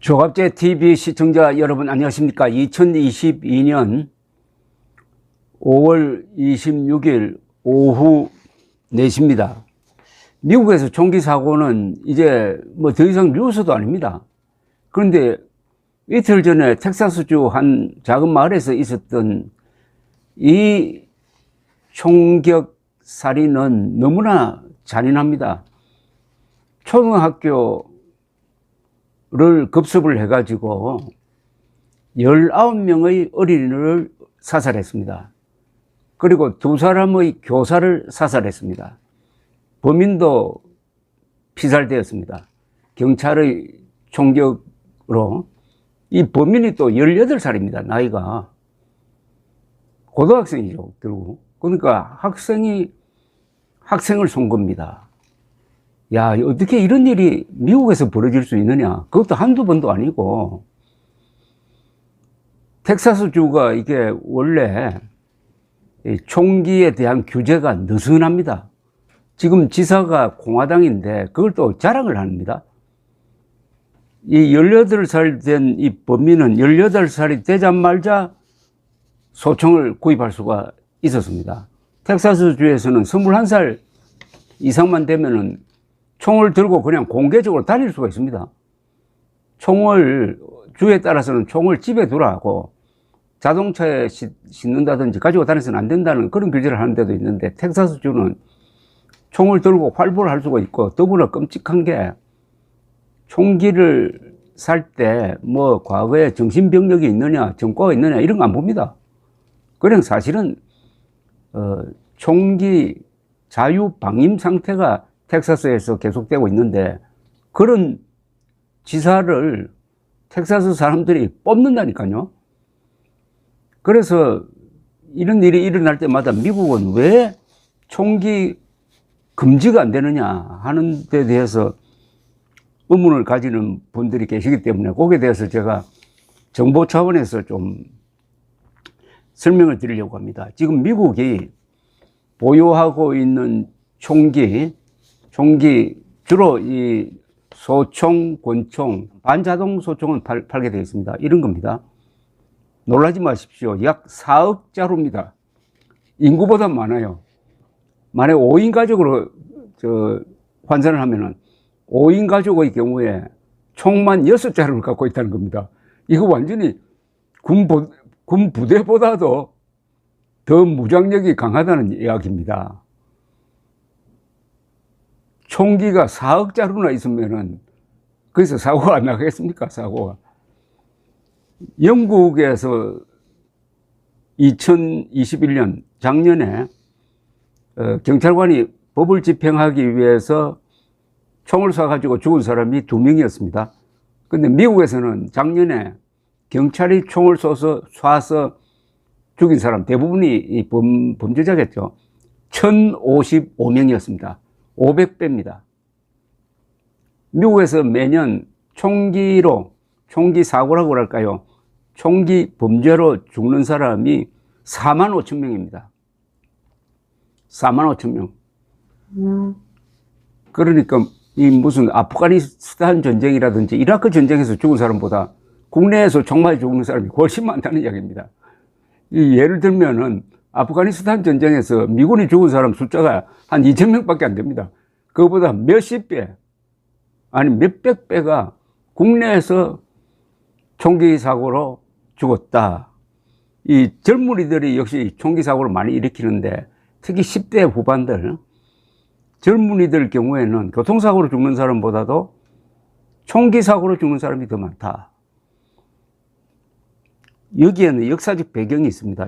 조갑제 TV 시청자 여러분 안녕하십니까? 2022년 5월 26일 오후 4시입니다. 미국에서 총기 사고는 이제 뭐 더 이상 뉴스도 아닙니다. 그런데 이틀 전에 텍사스주 한 작은 마을에서 있었던 이 총격 살인은 너무나 잔인합니다. 초등학교를 급습을 해가지고 19명의 어린이를 사살했습니다. 그리고 2사람의 교사를 사살했습니다. 범인도 피살되었습니다. 경찰의 총격으로. 이 범인이 또 18살입니다. 나이가. 고등학생이죠, 결국. 그러니까 학생을 쏜 겁니다. 야, 어떻게 이런 일이 미국에서 벌어질 수 있느냐. 그것도 한두 번도 아니고. 텍사스주가 이게 원래 총기에 대한 규제가 느슨합니다. 지금 지사가 공화당인데 그걸 또 자랑을 합니다. 이 18살 된 이 범인은 18살이 되자마자 소총을 구입할 수가 있었습니다. 텍사스주에서는 21살 이상만 되면은 총을 들고 그냥 공개적으로 다닐 수가 있습니다. 주에 따라서는 총을 집에 두라고 자동차에 싣는다든지 가지고 다니서는 안 된다는 그런 규제를 하는 데도 있는데, 텍사스주는 총을 들고 활보를 할 수가 있고, 더불어 끔찍한 게 총기를 살 때 뭐 과거에 정신병력이 있느냐, 전과가 있느냐 이런 거 안 봅니다. 그냥 사실은 총기 자유 방임 상태가 텍사스에서 계속되고 있는데, 그런 지사를 텍사스 사람들이 뽑는다니까요. 그래서 이런 일이 일어날 때마다 미국은 왜 총기 금지가 안 되느냐 하는 데 대해서 의문을 가지는 분들이 계시기 때문에, 거기에 대해서 제가 정보 차원에서 좀 설명을 드리려고 합니다. 지금 미국이 보유하고 있는 총기 주로 이 소총, 권총, 반자동 소총은 팔게 되어 있습니다. 이런 겁니다. 놀라지 마십시오. 약 4억 자루입니다. 인구보다 많아요. 만약 5인 가족으로 환산을 하면은 5인 가족의 경우에 총만 6자루를 갖고 있다는 겁니다. 이거 완전히 군 부대보다도 더 무장력이 강하다는 이야기입니다. 총기가 4억 자루나 있으면은 거기서 사고가 안 나겠습니까? 사고가. 영국에서 2021년 작년에 경찰관이 법을 집행하기 위해서 총을 쏴가지고 죽은 사람이 2명이었습니다. 근데 미국에서는 작년에 경찰이 총을 쏴서 죽인 사람 대부분이 이 범죄자겠죠. 1055명이었습니다. 500배입니다. 미국에서 매년 총기 사고라고 할까요? 총기 범죄로 죽는 사람이 4만 5천 명입니다. 4만 5천 명. 그러니까 이 무슨 아프가니스탄 전쟁이라든지 이라크 전쟁에서 죽은 사람보다 국내에서 총맞아 죽는 사람이 훨씬 많다는 이야기입니다. 예를 들면은 아프가니스탄 전쟁에서 미군이 죽은 사람 숫자가 한 2,000명밖에 안 됩니다. 그거보다 몇십 배, 아니 몇백 배가 국내에서 총기 사고로 죽었다. 이 젊은이들이 역시 총기 사고를 많이 일으키는데, 특히 10대 후반들, 젊은이들 경우에는 교통사고로 죽는 사람보다도 총기 사고로 죽는 사람이 더 많다. 여기에는 역사적 배경이 있습니다.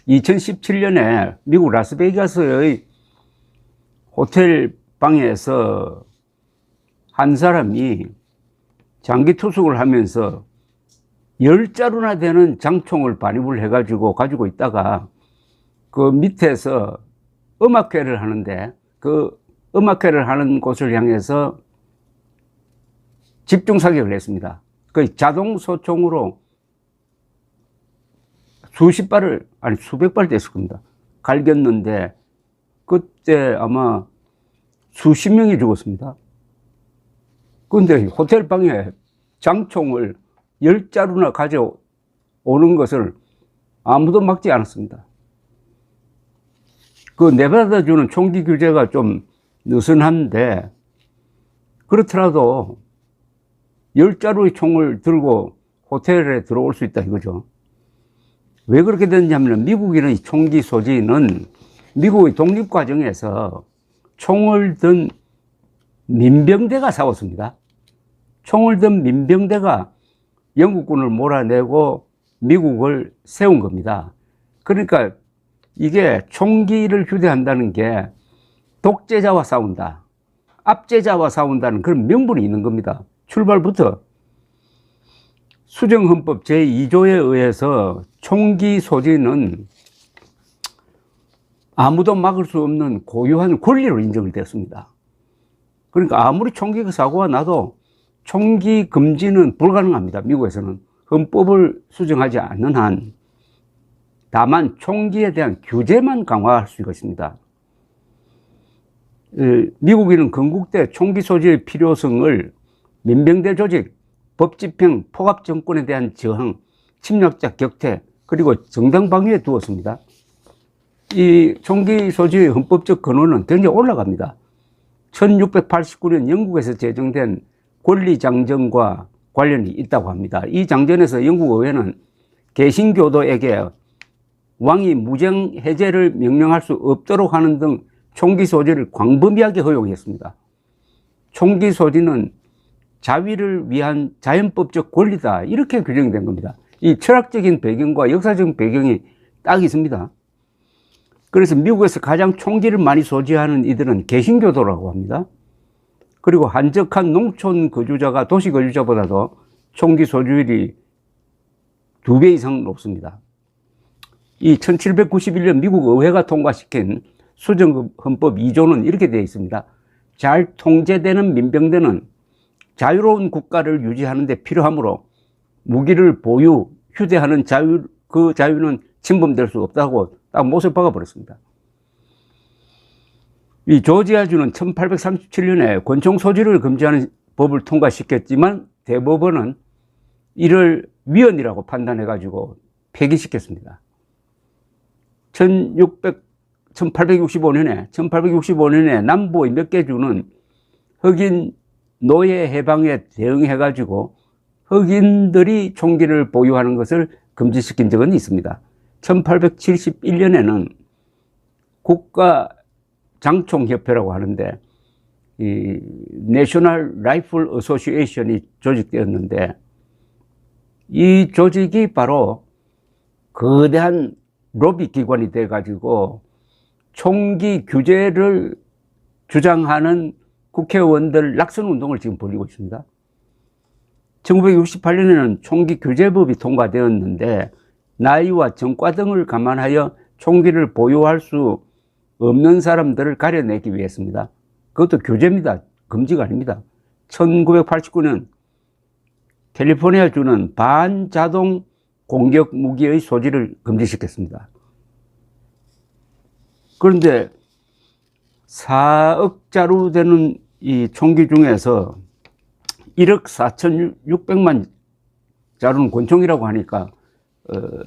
2017년에 미국 라스베이거스의 호텔 방에서 한 사람이 장기 투숙을 하면서 10자루나 되는 장총을 반입을 해가지고 가지고 있다가 그 밑에서 음악회를 하는데, 그 음악회를 하는 곳을 향해서 집중 사격을 했습니다. 그 자동 소총으로 수백 발 됐을 겁니다. 갈겼는데, 그때 아마 수십 명이 죽었습니다. 그런데 호텔 방에 장총을 10자루나 가져오는 것을 아무도 막지 않았습니다. 그 내받아 주는 총기 규제가 좀 느슨한데, 그렇더라도 10자루의 총을 들고 호텔에 들어올 수 있다 이거죠. 왜 그렇게 됐냐면, 미국인의 총기 소지는 미국의 독립 과정에서 총을 든 민병대가 싸웠습니다. 총을 든 민병대가 영국군을 몰아내고 미국을 세운 겁니다. 그러니까 이게 총기를 휴대한다는 게 독재자와 싸운다, 압제자와 싸운다는 그런 명분이 있는 겁니다. 출발부터. 수정헌법 제2조에 의해서 총기 소지는 아무도 막을 수 없는 고유한 권리로 인정이 됐습니다. 그러니까 아무리 총기 사고가 나도 총기 금지는 불가능합니다. 미국에서는 헌법을 수정하지 않는 한. 다만 총기에 대한 규제만 강화할 수가 있습니다. 미국인은 건국대 총기 소지의 필요성을 민병대 조직, 법집행, 폭압 정권에 대한 저항, 침략자 격퇴, 그리고 정당 방위에 두었습니다. 이 총기 소지의 헌법적 근원은 굉장히 올라갑니다. 1689년 영국에서 제정된 권리장전과 관련이 있다고 합니다. 이 장전에서 영국 의회는 개신교도에게 왕이 무장 해제를 명령할 수 없도록 하는 등 총기 소지를 광범위하게 허용했습니다. 총기 소지는 자위를 위한 자연법적 권리다, 이렇게 규정이 된 겁니다. 이 철학적인 배경과 역사적인 배경이 딱 있습니다. 그래서 미국에서 가장 총기를 많이 소지하는 이들은 개신교도라고 합니다. 그리고 한적한 농촌 거주자가 도시 거주자보다도 총기 소지율이 2배 이상 높습니다. 이 1791년 미국 의회가 통과시킨 수정헌법 2조는 이렇게 되어 있습니다. 잘 통제되는 민병대는 자유로운 국가를 유지하는 데 필요하므로 무기를 보유, 휴대하는 그 자유는 침범될 수 없다고 딱 못을 박아버렸습니다. 이 조지아주는 1837년에 권총 소지를 금지하는 법을 통과시켰지만 대법원은 이를 위헌이라고 판단해가지고 폐기시켰습니다. 1865년에 남부의 몇 개 주는 흑인 노예 해방에 대응해가지고 흑인들이 총기를 보유하는 것을 금지시킨 적은 있습니다. 1871년에는 국가 장총협회라고 하는데, 이 내셔널 라이플 어소시에이션이 조직되었는데, 이 조직이 바로 거대한 로비 기관이 돼가지고 총기 규제를 주장하는 국회의원들 낙선 운동을 지금 벌이고 있습니다. 1968년에는 총기 규제법이 통과되었는데, 나이와 전과 등을 감안하여 총기를 보유할 수 없는 사람들을 가려내기 위해서입니다. 그것도 규제입니다. 금지가 아닙니다. 1989년 캘리포니아주는 반자동 공격 무기의 소지를 금지시켰습니다. 그런데 4억 자루 되는 이 총기 중에서 1억 4,600만 자루는 권총이라고 하니까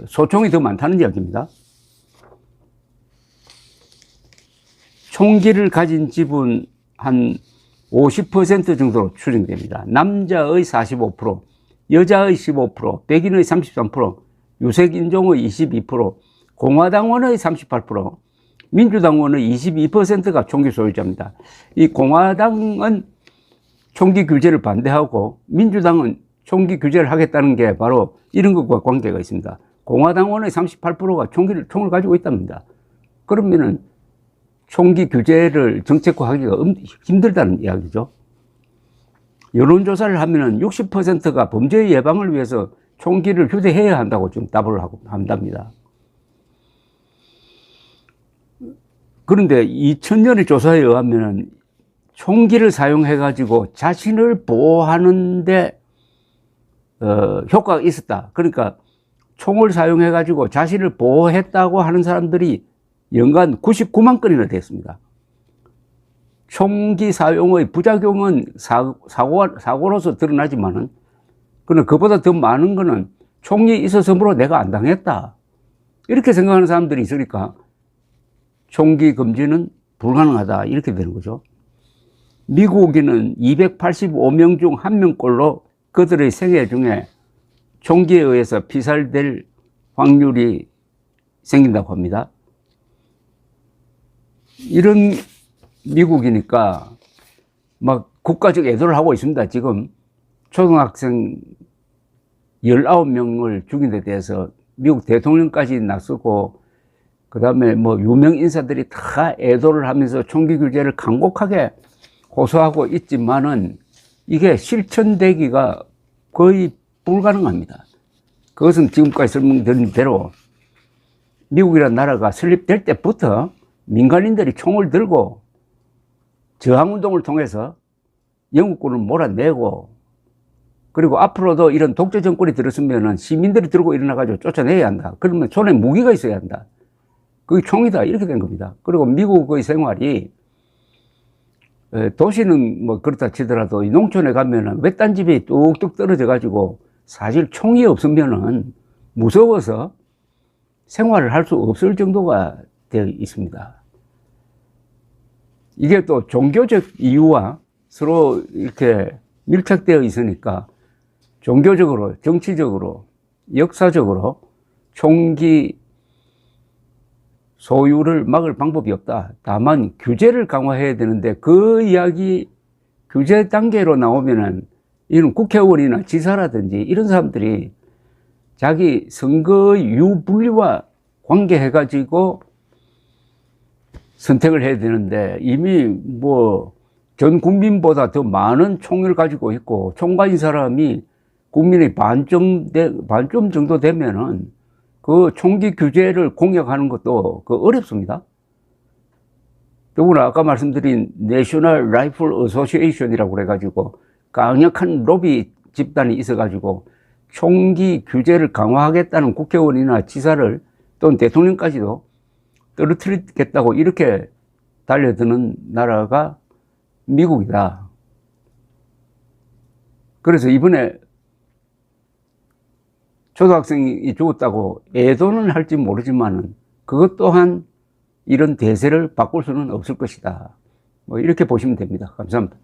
소총이 더 많다는 이야기입니다. 총기를 가진 집은 한 50% 정도로 추정됩니다. 남자의 45%, 여자의 15%, 백인의 33%, 유색인종의 22%, 공화당원의 38%, 민주당원의 22%가 총기 소유자입니다. 이 공화당은 총기 규제를 반대하고 민주당은 총기 규제를 하겠다는 게 바로 이런 것과 관계가 있습니다. 공화당원의 38%가 총을 가지고 있답니다. 그러면은 총기 규제를 정책화하기가 힘들다는 이야기죠. 여론조사를 하면은 60%가 범죄 예방을 위해서 총기를 휴대해야 한다고 지금 답을 한답니다. 그런데 2000년의 조사에 의하면은 총기를 사용해가지고 자신을 보호하는데 효과가 있었다. 그러니까 총을 사용해가지고 자신을 보호했다고 하는 사람들이 연간 99만 건이나 됐습니다. 총기 사용의 부작용은 사고로서 드러나지만은 그러나 그보다 더 많은 거는 총이 있어서므로 내가 안 당했다. 이렇게 생각하는 사람들이 있으니까 총기 금지는 불가능하다. 이렇게 되는 거죠. 미국인은 285명 중 1명꼴로 그들의 생애 중에 총기에 의해서 피살될 확률이 생긴다고 합니다. 이런 미국이니까 막 국가적 애도를 하고 있습니다. 지금 초등학생 19명을 죽인 데 대해서 미국 대통령까지 나서고, 그 다음에 뭐 유명 인사들이 다 애도를 하면서 총기 규제를 강곡하게 호소하고 있지만은 이게 실천되기가 거의 불가능합니다. 그것은 지금까지 설명드린 대로 미국이라는 나라가 설립될 때부터 민간인들이 총을 들고 저항운동을 통해서 영국군을 몰아내고, 그리고 앞으로도 이런 독재 정권이 들었으면 시민들이 들고 일어나가지고 쫓아내야 한다. 그러면 손에 무기가 있어야 한다. 그게 총이다. 이렇게 된 겁니다. 그리고 미국의 생활이, 도시는 뭐 그렇다 치더라도 농촌에 가면은 외딴 집이 뚝뚝 떨어져 가지고 사실 총이 없으면은 무서워서 생활을 할 수 없을 정도가 되어 있습니다. 이게 또 종교적 이유와 서로 이렇게 밀착되어 있으니까 종교적으로, 정치적으로, 역사적으로 총기 소유를 막을 방법이 없다. 다만 규제를 강화해야 되는데 그 이야기 규제 단계로 나오면은 이런 국회의원이나 지사라든지 이런 사람들이 자기 선거 유불리와 관계해가지고 선택을 해야 되는데 이미 뭐 전 국민보다 더 많은 총을 가지고 있고 총 가진 사람이 국민의 반쯤 정도 되면은 그 총기 규제를 공약하는 것도 어렵습니다. 더구나 아까 말씀드린 내셔널 라이플 어소시에이션이라고 그래가지고 강력한 로비 집단이 있어가지고 총기 규제를 강화하겠다는 국회의원이나 지사를 또는 대통령까지도 떨어뜨리겠다고 이렇게 달려드는 나라가 미국이다. 그래서 이번에 초등학생이 죽었다고 애도는 할지 모르지만은 그것 또한 이런 대세를 바꿀 수는 없을 것이다. 뭐 이렇게 보시면 됩니다. 감사합니다.